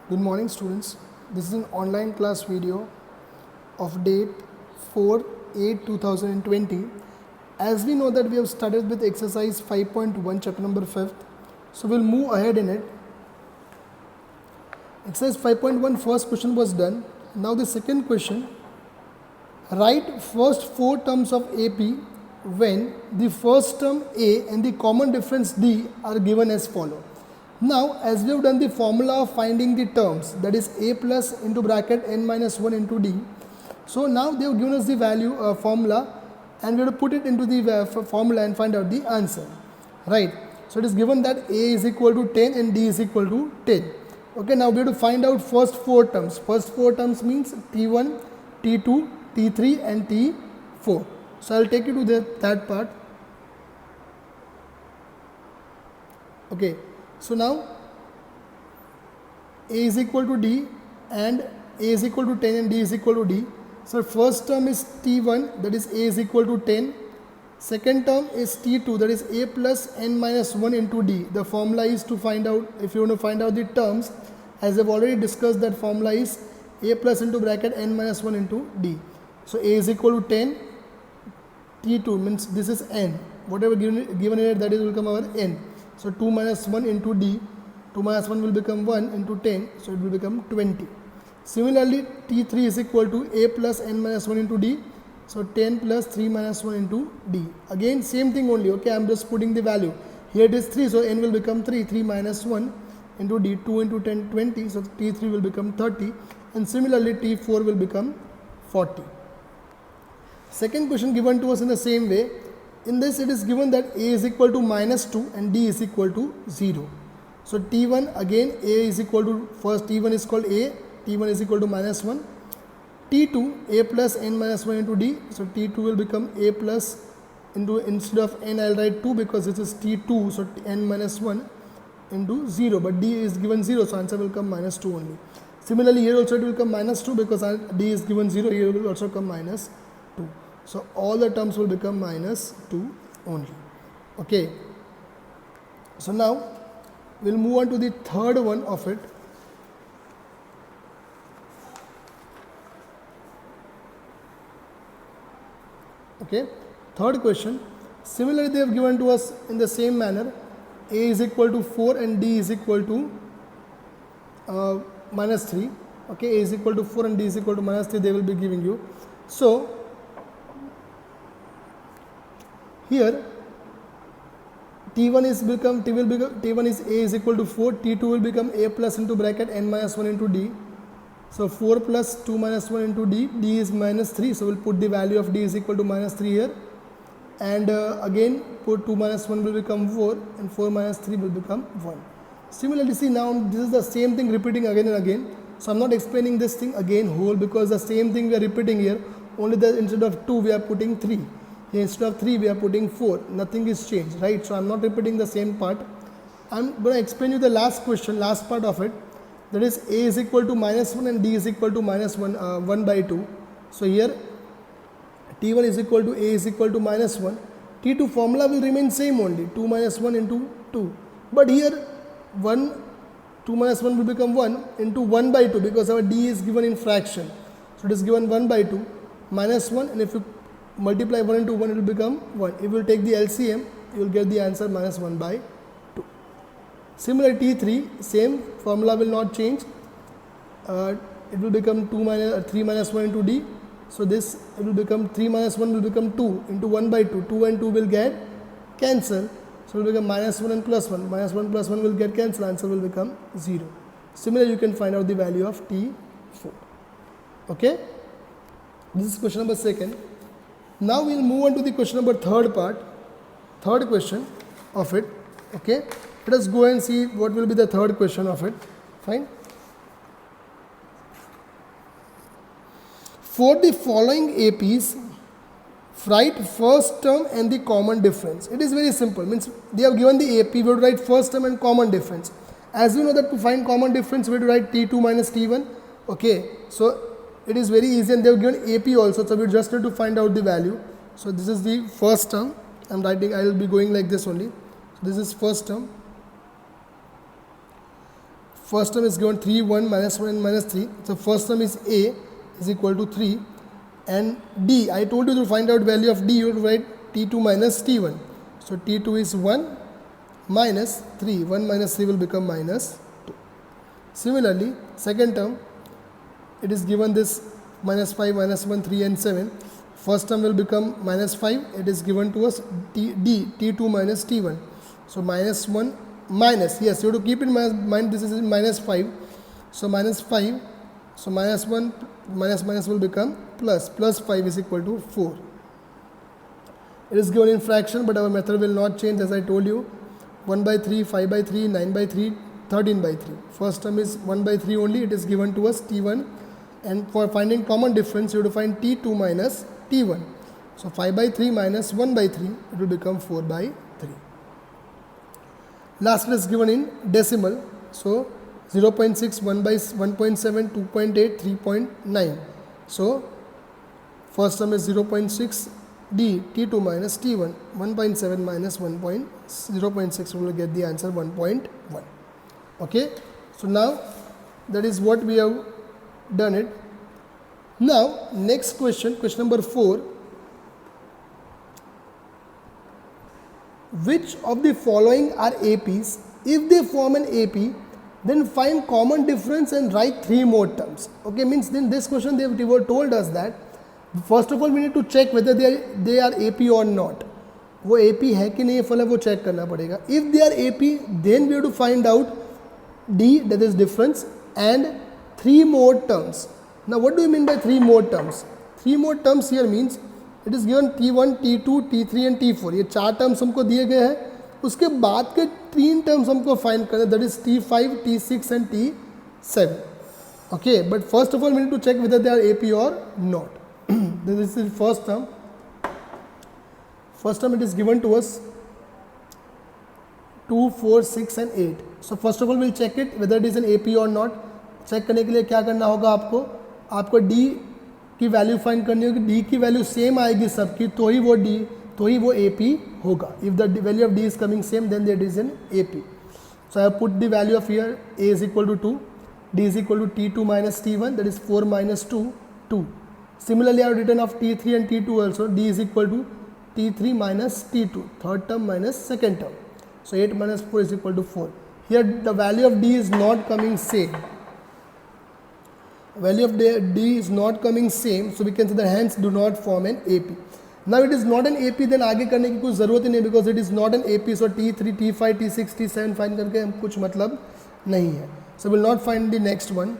Good morning students. This is an online class video of date 4/8/2020. As we know that we have started with exercise 5.1 chapter number 5th. So we'll move ahead in it. Exercise 5.1 first question was done. Now the second question. Write first four terms of AP when the first term A and the common difference D are given as follow. Now, as we have done the formula of finding the terms, that is A plus into bracket n minus 1 into D. So now they have given us the value formula, and we have to put it into the formula and find out the answer, right? So it is given that A is equal to 10 and D is equal to 10. Okay, now we have to find out first four terms. First four terms means T1, T2, T3 and T4. So I will take you to that part. Okay. So now A is equal to D and A is equal to 10 and D is equal to D. So first term is T1, that is A is equal to 10. Second term is T2, that is A plus n minus 1 into D. The formula is to find out, if you want to find out the terms, as I've already discussed, that formula is A plus into bracket n minus 1 into D. So A is equal to 10, T2 means this is n. Whatever given here, that is will come our n. So 2 minus 1 into D, 2 minus 1 will become 1 into 10, so it will become 20. Similarly, T3 is equal to A plus n minus 1 into D, so 10 plus 3 minus 1 into D. Again, same thing only, okay, I am just putting the value. Here it is 3, so n will become 3, 3 minus 1 into D, 2 into 10, 20, so T3 will become 30, and similarly T4 will become 40. Second question given to us in the same way. In this it is given that A is equal to minus 2 and D is equal to 0. So T1 again A is equal to, first T1 is called A, T1 is equal to minus 1. T2 A plus n minus 1 into D, so T2 will become A plus into, instead of n I will write 2 because this is T2, so n minus 1 into 0, but D is given 0, so answer will come minus 2 only. Similarly here also it will come minus 2 because D is given 0, here will also come minus 2. So all the terms will become minus 2 only. Okay. So now we'll move on to the third one of it. Okay. Third question. Similarly, they have given to us in the same manner. A is equal to 4 and D is equal to minus 3. Okay. A is equal to 4 and D is equal to minus 3. They will be giving you. So here T1 is A is equal to 4, T2 will become A plus into bracket n minus 1 into D. So 4 plus 2 minus 1 into D, D is minus 3, so we'll put the value of D is equal to minus 3 here, and again put 2 minus 1 will become 4 and 4 minus 3 will become 1. Similarly, see now this is the same thing repeating again and again, so I'm not explaining this thing again whole because the same thing we are repeating here, only that instead of 2 we are putting 3. Instead of 3 we are putting 4, nothing is changed, right? So I'm not repeating the same part. I'm going to explain you the last question, last part of it, that is A is equal to minus 1 and D is equal to minus 1 by 2. So here T1 is equal to A is equal to minus 1, T2 formula will remain same only, 2 minus 1 into 2, but here 2 minus 1 will become 1 into 1 by 2 because our D is given in fraction, so it is given 1 by 2 minus 1, and if you multiply 1 into 1 it will become 1. If you will take the LCM, you will get the answer minus 1 by 2. Similar T3, same formula will not change. It will become 3 minus 1 into D. So this it will become 3 minus 1 will become 2 into 1 by 2. 2 and 2 will get cancel. So it will become minus 1 and plus 1. Minus 1 plus 1 will get cancel. Answer will become 0. Similarly, you can find out the value of T4. Okay. This is question number 2. Now we will move on to the question number third question of it. Okay, let us go and see what will be the third question of it. Fine. For the following APs, write first term and the common difference. It is very simple. Means they have given the AP, we will write first term and common difference. As you know that to find common difference, we will write T2 minus T1. Okay, so it is very easy, and they have given AP also, so we just need to find out the value. So this is the first term. I will be going like this only. So this is first term. first term is given 3, 1, minus 1 and minus 3. So first term is A is equal to 3, and D, I told you to find out value of D, you will write T2 minus T1. So T2 is 1 minus 3, 1 minus 3 will become minus 2. Similarly, second term, it is given this minus 5, minus 1, 3 and 7. First term will become minus 5, it is given to us T2 minus T1. So minus 1 minus, yes, you have to keep in mind this is minus 5. So minus 5, so minus 1 minus minus will become plus, plus 5 is equal to 4. It is given in fraction, but our method will not change, as I told you. 1 by 3, 5 by 3, 9 by 3, 13 by 3. First term is 1 by 3 only, it is given to us T1. And for finding common difference, you have to find T2 minus T1. So 5 by 3 minus 1 by 3, it will become 4 by 3. Last is given in decimal. So 0.6, 1 by 1.7, 2.8, 3.9. So first term is 0.6 D, T2 minus T1, 1.7 minus 0.6, we will get the answer 1.1. Okay, so now that is what we have done it. Now next question, question number 4. Which of the following are APs? If they form an AP, then find common difference and write 3 more terms. Okay, means in this question they were told us that first of all we need to check whether they are AP or not. वो AP है कि नहीं फल वो check करना पड़ेगा. If they are AP, then we have to find out D, that is difference, and 3 more terms. Now what do you mean by 3 more terms? 3 more terms here means it is given T1, T2, T3 and T4. ये 4 terms हमको दिए गए हैं. उसके बाद के 3 terms हमको find करना, that is T5, T6 and T7. Okay, but first of all we need to check whether they are AP or not. This is first term. First term it is given to us 2, 4, 6 and 8. So first of all we'll check it whether it is an AP or not. Check करने के लिए क्या करना होगा आपको D की value find करनी होगी. D की वैल्यू सेम आएगी सबकी, तो ही वो AP होगा. If the value of D is coming same, then it is an AP. So I have put the value of here A is equal to 2, D is equal to T2 minus T1, that is 4 minus 2, 2. Similarly, I have written of T3 and T2 also. D is equal to T3 minus T2, third term minus second term. So 8 minus 4 is equal to 4. Here the value of D is not coming same. Value of D is not coming same, so we can say that hence do not form an AP. Now it is not an AP, then आगे करने की कुछ ज़रूरत ही नहीं, because it is not an AP. So T3, T5, T6, T7 find करके हम कुछ मतलब नहीं है. So we will not find the next one.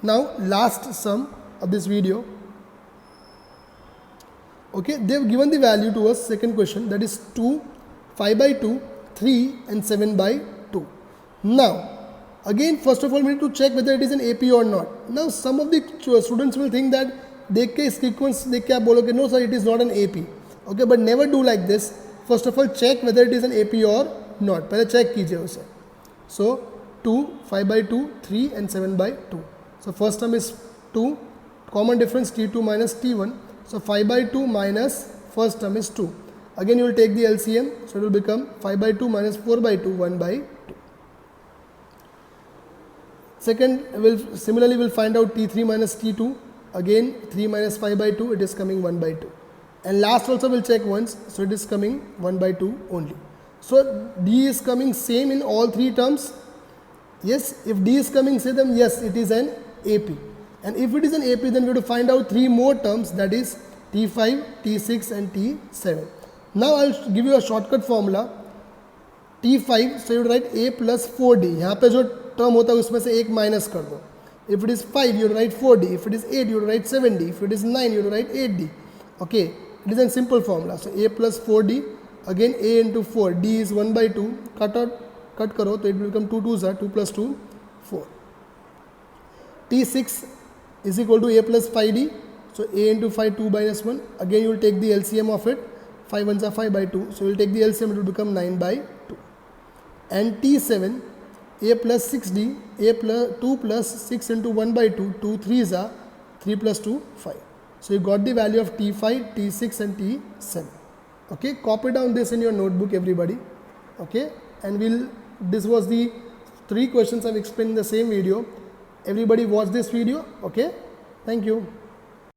Now last sum of this video. Okay, they have given the value to us, second question, that is 2, 5 by 2, 3 and 7 by 2. Now, again first of all we need to check whether it is an AP or not. Now some of the students will think that देख के sequence देख के आप बोलोगे no sir it is not an AP. Okay, but never do like this. First of all check whether it is an AP or not. पहले check कीजिए उसे. So 2, 5 by 2, 3 and 7 by 2. So first term is 2, common difference T2 minus T1. So 5 by 2 minus first term is 2. Again you will take the LCM, so it will become 5 by 2 minus 4 by 2, 1 by 2. Second, similarly we'll find out T3 minus T2. Again 3 minus 5 by 2, it is coming 1 by 2. And last also we'll check once, so it is coming 1 by 2 only. So D is coming same in all 3 terms. Yes, if D is coming same, then yes, it is an AP. And if it is an AP, then we have to find out 3 more terms, that is T5, T6 and T7. Now I'll give you a shortcut formula. T5, so you write A plus 4D. यहाँ पे जो term होता है उसमें से एक minus कर दो. If it is 5, you write 4D. If it is 8, you write 7D. If it is 9, you write 8D. Okay, it is a simple formula. So A plus 4D, again A into 4. D is 1 by 2. Cut करो तो it will become 2 2s are 2 plus 2, 4. T6 is equal to A plus 5D. So A into 5, 2 minus 1. Again you will take the LCM of it. 5 ones are 5 by 2. So you will take the LCM, it will become 9 by 2. And T7, A plus 6D, A plus 2 plus 6 into 1 by 2. 2 3s are 3 plus 2, 5. So you got the value of T5, T6 and T7. Okay, copy down this in your notebook everybody. Okay, and this was the 3 questions I've explained in the same video. Everybody watch this video. Okay, thank you.